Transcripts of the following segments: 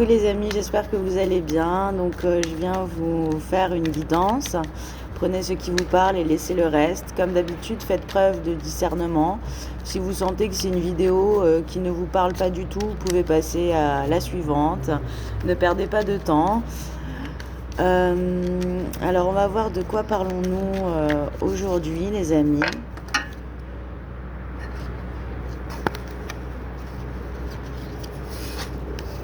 Coucou les amis, j'espère que vous allez bien. Je viens vous faire une guidance. Prenez ce qui vous parle et laissez le reste. Comme d'habitude, faites preuve de discernement. Si vous sentez que c'est une vidéo qui ne vous parle pas du tout, vous pouvez passer à la suivante. Ne perdez pas de temps. Alors on va voir de quoi parlons-nous aujourd'hui les amis.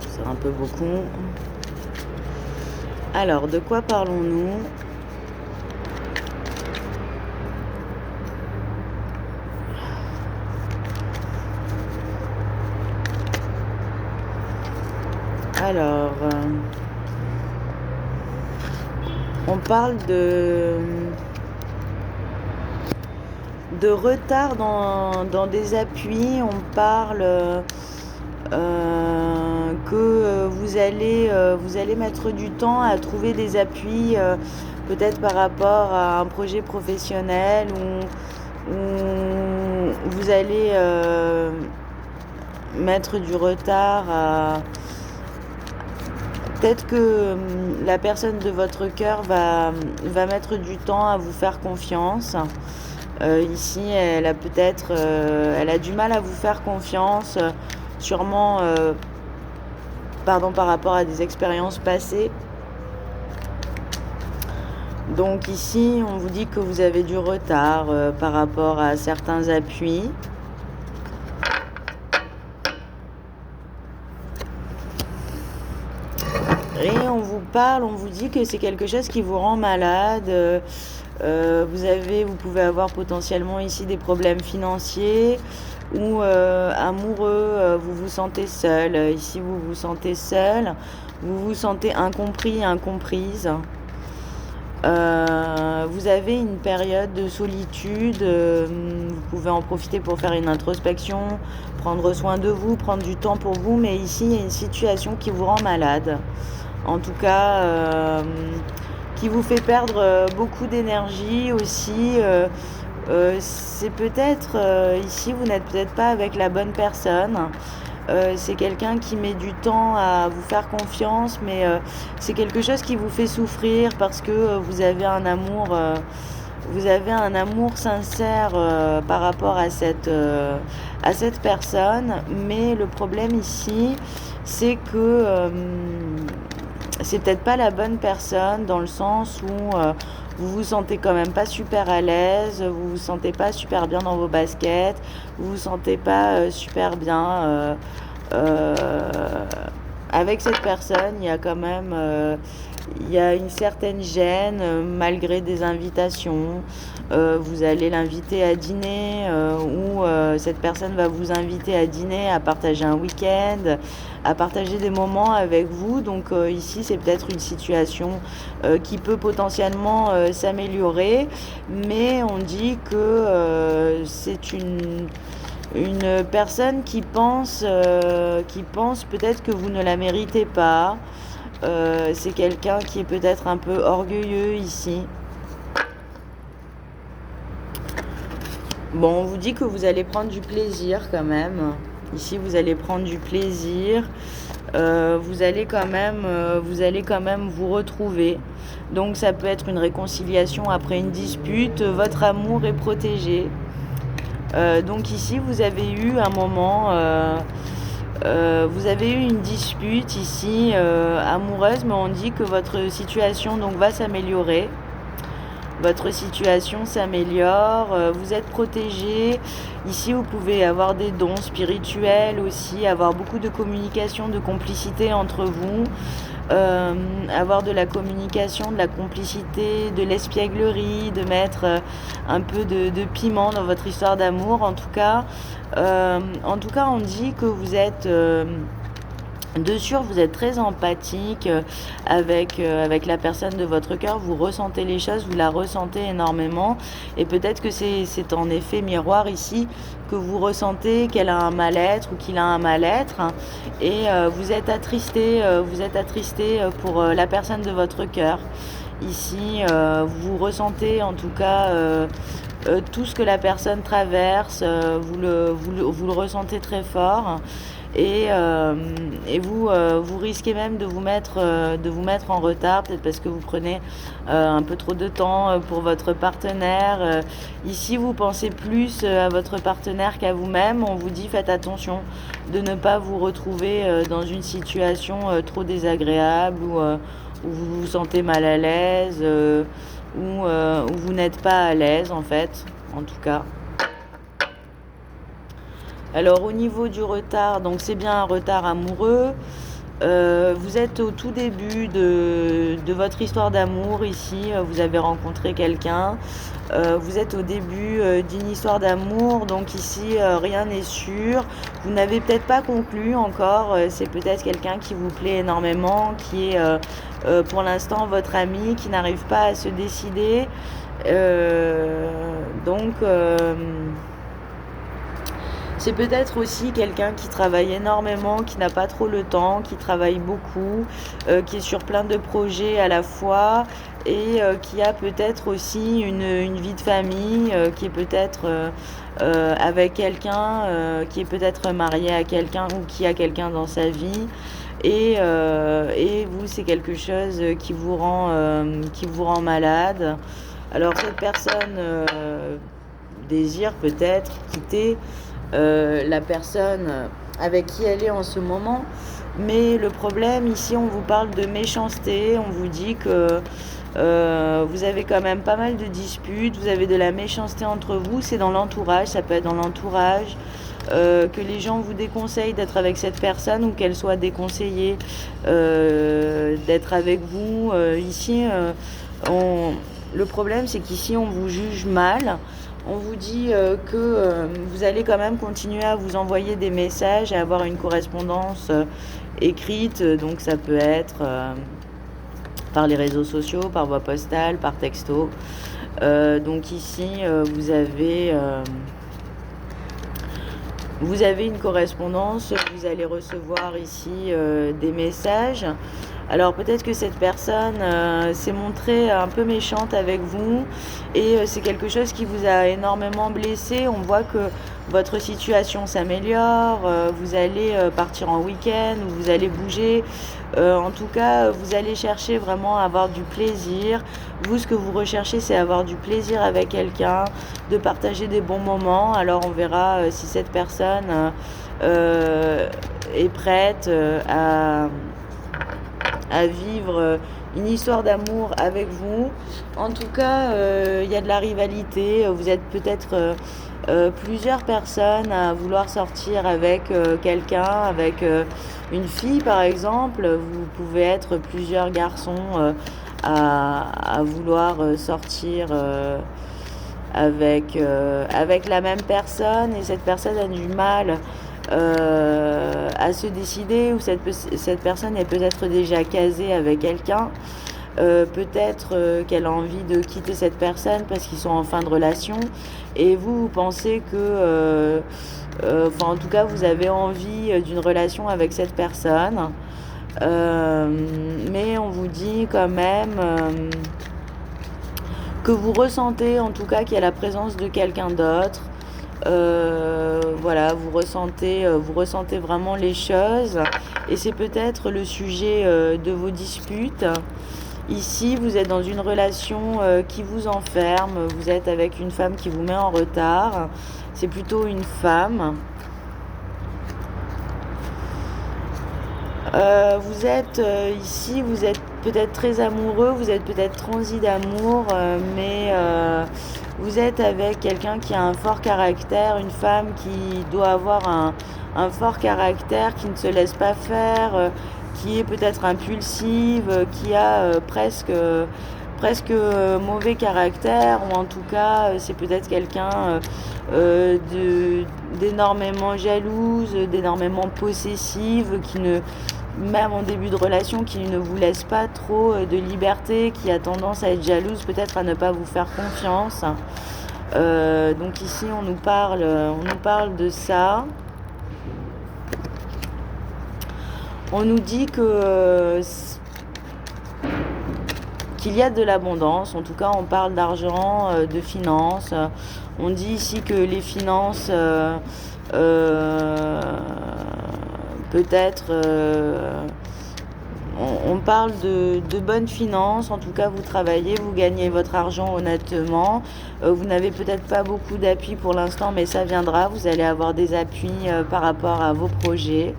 C'est un peu beaucoup. Alors, de quoi parlons-nous? Alors, on parle de retard dans des appuis. On parle que vous allez mettre du temps à trouver des appuis, peut-être par rapport à un projet professionnel où vous allez mettre du retard à... Peut-être que la personne de votre cœur va mettre du temps à vous faire confiance. Ici, elle a du mal à vous faire confiance, sûrement par rapport à des expériences passées. Donc ici, on vous dit que vous avez du retard par rapport à certains appuis. Et on vous dit que c'est quelque chose qui vous rend malade. Vous pouvez avoir potentiellement ici des problèmes financiers ou amoureux, vous vous sentez seul. Ici, vous vous sentez seul, vous vous sentez incompris, incomprise. Vous avez une période de solitude, vous pouvez en profiter pour faire une introspection, prendre soin de vous, prendre du temps pour vous, mais ici, il y a une situation qui vous rend malade. En tout cas, qui vous fait perdre beaucoup d'énergie aussi. C'est peut-être, ici, vous n'êtes peut-être pas avec la bonne personne. C'est quelqu'un qui met du temps à vous faire confiance, mais c'est quelque chose qui vous fait souffrir parce que vous avez un amour sincère par rapport à cette personne. Mais le problème ici, c'est que c'est peut-être pas la bonne personne, dans le sens où vous vous sentez quand même pas super à l'aise, vous vous sentez pas super bien dans vos baskets, vous vous sentez pas super bien avec cette personne. Il y a quand même il y a une certaine gêne malgré des invitations. Vous allez l'inviter à dîner ou cette personne va vous inviter à dîner, à partager un week-end, à partager des moments avec vous. Donc ici, c'est peut-être une situation qui peut potentiellement s'améliorer, mais on dit que c'est une personne qui pense peut-être que vous ne la méritez pas. C'est quelqu'un qui est peut-être un peu orgueilleux ici. Bon, on vous dit que vous allez prendre du plaisir quand même. Ici, vous allez prendre du plaisir. Vous allez quand même vous retrouver. Donc, ça peut être une réconciliation après une dispute. Votre amour est protégé. Donc ici, vous avez eu un moment... vous avez eu une dispute ici amoureuse, mais on dit que votre situation donc va s'améliorer. Votre situation s'améliore, vous êtes protégé. Ici, vous pouvez avoir des dons spirituels aussi, avoir beaucoup de communication, de complicité entre vous, avoir de la communication, de la complicité, de l'espièglerie, de mettre un peu de piment dans votre histoire d'amour. En tout cas, on dit que vous êtes... de sûr, vous êtes très empathique avec la personne de votre cœur, vous ressentez les choses, vous la ressentez énormément, et peut-être que c'est en effet miroir ici que vous ressentez qu'elle a un mal-être ou qu'il a un mal-être, et vous êtes attristé pour la personne de votre cœur. Ici, vous ressentez en tout cas tout ce que la personne traverse, vous le ressentez très fort. et vous risquez même de vous mettre en retard, peut-être parce que vous prenez un peu trop de temps pour votre partenaire. Ici, vous pensez plus à votre partenaire qu'à vous-même. On vous dit faites attention de ne pas vous retrouver dans une situation trop désagréable où vous vous sentez mal à l'aise, où vous n'êtes pas à l'aise en fait, en tout cas. Alors au niveau du retard, donc c'est bien un retard amoureux. Vous êtes au tout début de votre histoire d'amour ici, vous avez rencontré quelqu'un, vous êtes au début d'une histoire d'amour, donc ici rien n'est sûr, vous n'avez peut-être pas conclu encore, c'est peut-être quelqu'un qui vous plaît énormément, qui est pour l'instant votre ami, qui n'arrive pas à se décider, donc c'est peut-être aussi quelqu'un qui travaille énormément, qui n'a pas trop le temps, qui travaille beaucoup, qui est sur plein de projets à la fois et qui a peut-être aussi une vie de famille, qui est peut-être avec quelqu'un, qui est peut-être marié à quelqu'un ou qui a quelqu'un dans sa vie. Et vous, c'est quelque chose qui vous rend malade. Alors cette personne désire peut-être quitter la personne avec qui elle est en ce moment. Mais le problème, ici, on vous parle de méchanceté, on vous dit que vous avez quand même pas mal de disputes, vous avez de la méchanceté entre vous, c'est dans l'entourage, ça peut être dans l'entourage, que les gens vous déconseillent d'être avec cette personne ou qu'elle soit déconseillée d'être avec vous. Ici, le problème, c'est qu'ici, on vous juge mal. On vous dit que vous allez quand même continuer à vous envoyer des messages, à avoir une correspondance écrite. Donc ça peut être par les réseaux sociaux, par voie postale, par texto. Donc ici, vous avez une correspondance, vous allez recevoir ici des messages. Alors peut-être que cette personne s'est montrée un peu méchante avec vous et c'est quelque chose qui vous a énormément blessé. On voit que votre situation s'améliore, vous allez partir en week-end, vous allez bouger. En tout cas, vous allez chercher vraiment à avoir du plaisir. Vous, ce que vous recherchez, c'est avoir du plaisir avec quelqu'un, de partager des bons moments. Alors on verra si cette personne est prête à vivre une histoire d'amour avec vous. En tout cas, il y a de la rivalité. Vous êtes peut-être plusieurs personnes à vouloir sortir avec quelqu'un, avec une fille par exemple. Vous pouvez être plusieurs garçons à vouloir sortir avec la même personne et cette personne a du mal à se décider ou cette personne est peut-être déjà casée avec quelqu'un. Peut-être qu'elle a envie de quitter cette personne parce qu'ils sont en fin de relation et vous pensez que en tout cas vous avez envie d'une relation avec cette personne, mais on vous dit quand même que vous ressentez en tout cas qu'il y a la présence de quelqu'un d'autre. Voilà, vous ressentez vraiment les choses et c'est peut-être le sujet de vos disputes. Ici, vous êtes dans une relation qui vous enferme, vous êtes avec une femme qui vous met en retard, c'est plutôt une femme. Vous êtes ici, vous êtes peut-être très amoureux, vous êtes peut-être transi d'amour, mais vous êtes avec quelqu'un qui a un fort caractère, une femme qui doit avoir un fort caractère, qui ne se laisse pas faire, qui est peut-être impulsive, qui a presque mauvais caractère, ou en tout cas c'est peut-être quelqu'un d'énormément jalouse, d'énormément possessive, même en début de relation, qui ne vous laisse pas trop de liberté, qui a tendance à être jalouse, peut-être à ne pas vous faire confiance. Donc ici on nous parle de ça. On nous dit qu'il y a de l'abondance, en tout cas on parle d'argent, de finances. On dit ici que les finances peut-être on parle de bonnes finances. En tout cas, vous travaillez, vous gagnez votre argent honnêtement. Vous n'avez peut-être pas beaucoup d'appui pour l'instant, mais ça viendra. Vous allez avoir des appuis par rapport à vos projets.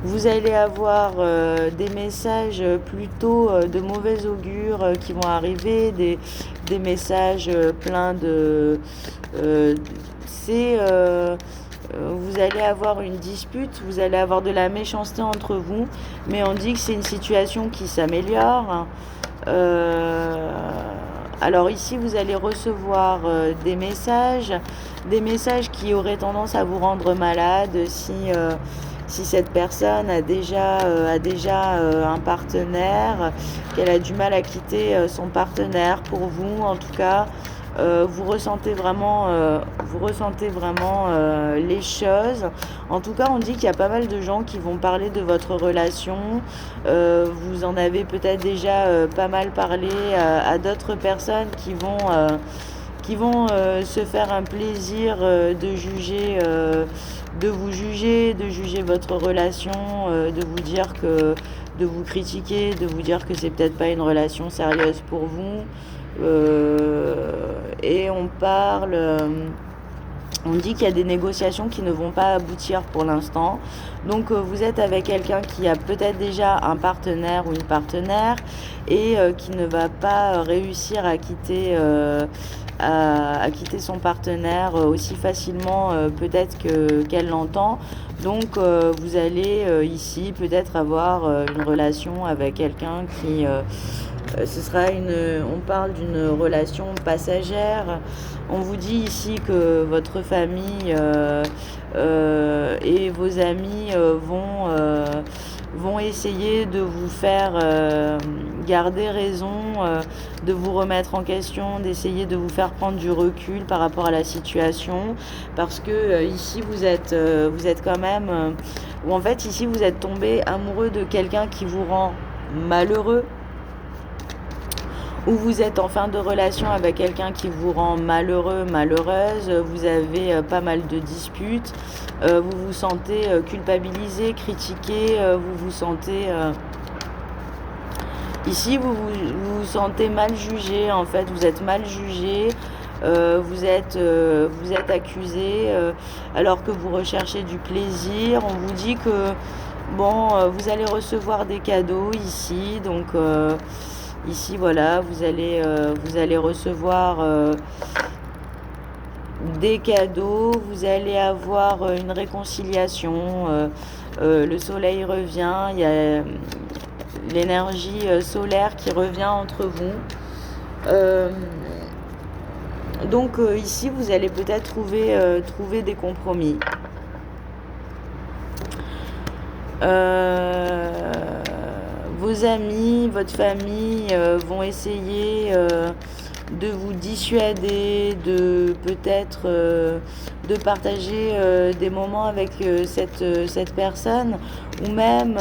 Vous allez avoir des messages plutôt de mauvais augure qui vont arriver, des messages pleins de... vous allez avoir une dispute, vous allez avoir de la méchanceté entre vous, mais on dit que c'est une situation qui s'améliore. Alors ici, vous allez recevoir des messages qui auraient tendance à vous rendre malade si cette personne a déjà un partenaire, qu'elle a du mal à quitter son partenaire. Pour vous, en tout cas, vous ressentez vraiment les choses. En tout cas, on dit qu'il y a pas mal de gens qui vont parler de votre relation. Vous en avez peut-être déjà pas mal parlé à d'autres personnes qui vont se faire un plaisir de vous juger, de juger votre relation, de vous critiquer, de vous dire que c'est peut-être pas une relation sérieuse pour vous. Et on dit qu'il y a des négociations qui ne vont pas aboutir pour l'instant. Donc vous êtes avec quelqu'un qui a peut-être déjà un partenaire ou une partenaire et qui ne va pas réussir à quitter son partenaire aussi facilement peut-être qu'elle l'entend. Donc vous allez ici peut-être avoir une relation avec quelqu'un qui... on parle d'une relation passagère. On vous dit ici que votre famille et vos amis vont essayer de vous faire garder raison, de vous remettre en question, d'essayer de vous faire prendre du recul par rapport à la situation, parce que ici vous êtes quand même, ou en fait ici vous êtes tombé amoureux de quelqu'un qui vous rend malheureux, ou vous êtes en fin de relation avec quelqu'un qui vous rend malheureux, malheureuse, vous avez pas mal de disputes, vous vous sentez culpabilisé, critiqué, vous vous sentez... Ici, vous vous sentez mal jugé, en fait, vous êtes mal jugé, vous êtes accusé, alors que vous recherchez du plaisir. On vous dit que, vous allez recevoir des cadeaux ici, donc... ici, voilà, vous allez recevoir des cadeaux, vous allez avoir une réconciliation, le soleil revient, il y a l'énergie solaire qui revient entre vous. Donc ici, vous allez peut-être trouver des compromis. Vos amis, votre famille vont essayer de vous dissuader, de peut-être de partager des moments avec cette personne, ou même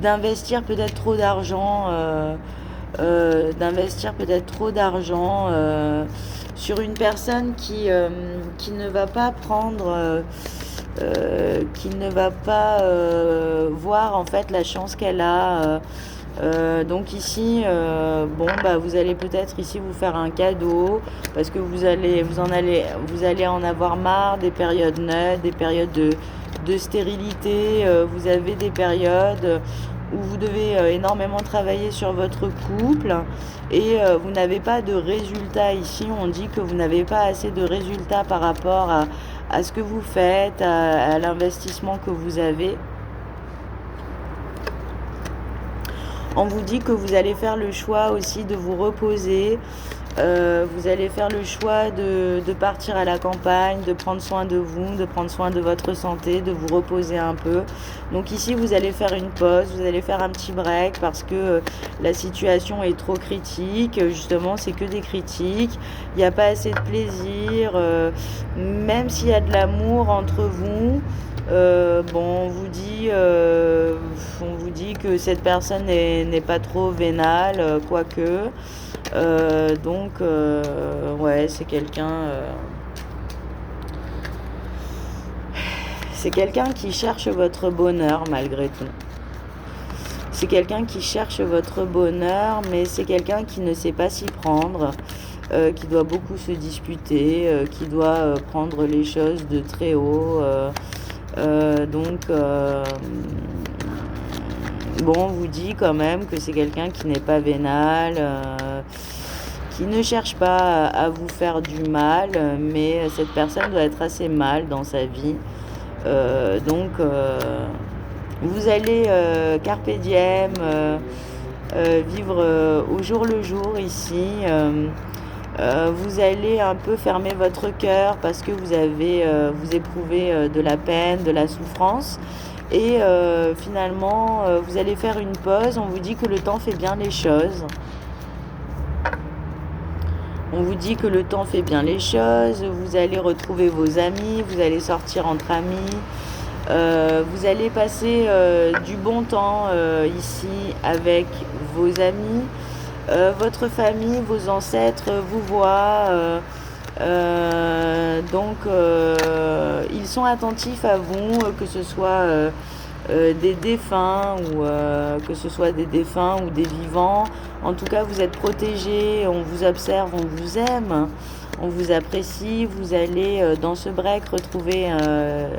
d'investir peut-être trop d'argent, sur une personne qui ne va pas prendre... qui ne va pas voir en fait la chance qu'elle a. Donc ici, vous allez peut-être ici vous faire un cadeau parce que vous allez en avoir marre des périodes neutres, des périodes de stérilité. Vous avez des périodes où vous devez énormément travailler sur votre couple et vous n'avez pas de résultats ici. On dit que vous n'avez pas assez de résultats par rapport à ce que vous faites, à l'investissement que vous avez. On vous dit que vous allez faire le choix aussi de vous reposer. Vous allez faire le choix de partir à la campagne, de prendre soin de vous, de prendre soin de votre santé, de vous reposer un peu. Donc ici, vous allez faire une pause, vous allez faire un petit break parce que la situation est trop critique. Justement, c'est que des critiques. Il n'y a pas assez de plaisir. Même s'il y a de l'amour entre vous, on vous dit que cette personne n'est pas trop vénale, quoique. Donc, c'est quelqu'un... C'est quelqu'un qui cherche votre bonheur malgré tout. C'est quelqu'un qui cherche votre bonheur, mais c'est quelqu'un qui ne sait pas s'y prendre, qui doit beaucoup se disputer, qui doit prendre les choses de très haut. Bon, on vous dit quand même que c'est quelqu'un qui n'est pas vénal, qui ne cherche pas à vous faire du mal, mais cette personne doit être assez mal dans sa vie. Vous allez carpe diem, vivre au jour le jour ici. Vous allez un peu fermer votre cœur parce que vous éprouvez de la peine, de la souffrance. Et finalement, vous allez faire une pause. On vous dit que le temps fait bien les choses. On vous dit que le temps fait bien les choses. Vous allez retrouver vos amis. Vous allez sortir entre amis. Vous allez passer du bon temps ici avec vos amis. Votre famille, vos ancêtres vous voient. Ils sont attentifs à vous, que ce soit des défunts ou que ce soit des défunts ou des vivants. En tout cas, vous êtes protégés, on vous observe, on vous aime, on vous apprécie. Vous allez dans ce break retrouver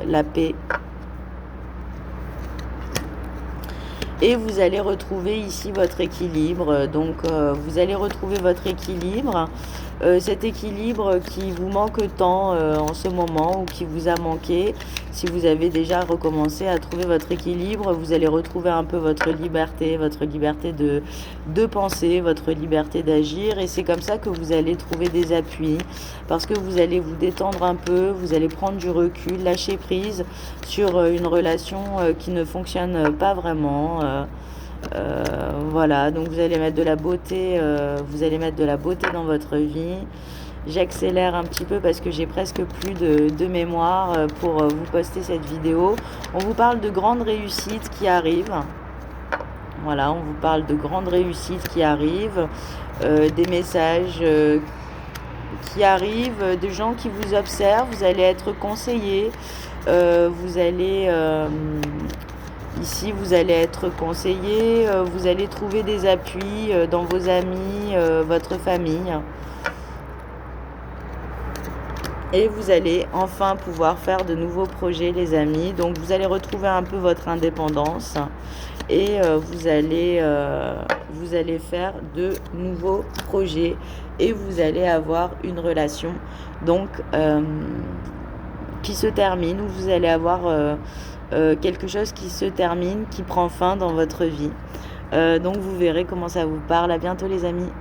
la paix. Et vous allez retrouver ici votre équilibre. Donc vous allez retrouver votre équilibre. Cet équilibre qui vous manque tant en ce moment ou qui vous a manqué. Si vous avez déjà recommencé à trouver votre équilibre, vous allez retrouver un peu votre liberté de penser, votre liberté d'agir. Et c'est comme ça que vous allez trouver des appuis parce que vous allez vous détendre un peu, vous allez prendre du recul, lâcher prise sur une relation qui ne fonctionne pas vraiment. Voilà, donc vous allez mettre de la beauté, dans votre vie. J'accélère un petit peu parce que j'ai presque plus de mémoire pour vous poster cette vidéo. On vous parle de grandes réussites qui arrivent. Voilà, on vous parle de grandes réussites qui arrivent, des messages qui arrivent, de gens qui vous observent. Vous allez être conseillé, vous allez être conseillé, vous allez trouver des appuis dans vos amis, votre famille. Et vous allez enfin pouvoir faire de nouveaux projets, les amis. Donc vous allez retrouver un peu votre indépendance et vous allez faire de nouveaux projets et vous allez avoir une relation donc qui se termine, ou vous allez avoir quelque chose qui se termine, qui prend fin dans votre vie. Donc vous verrez comment ça vous parle. À bientôt les amis.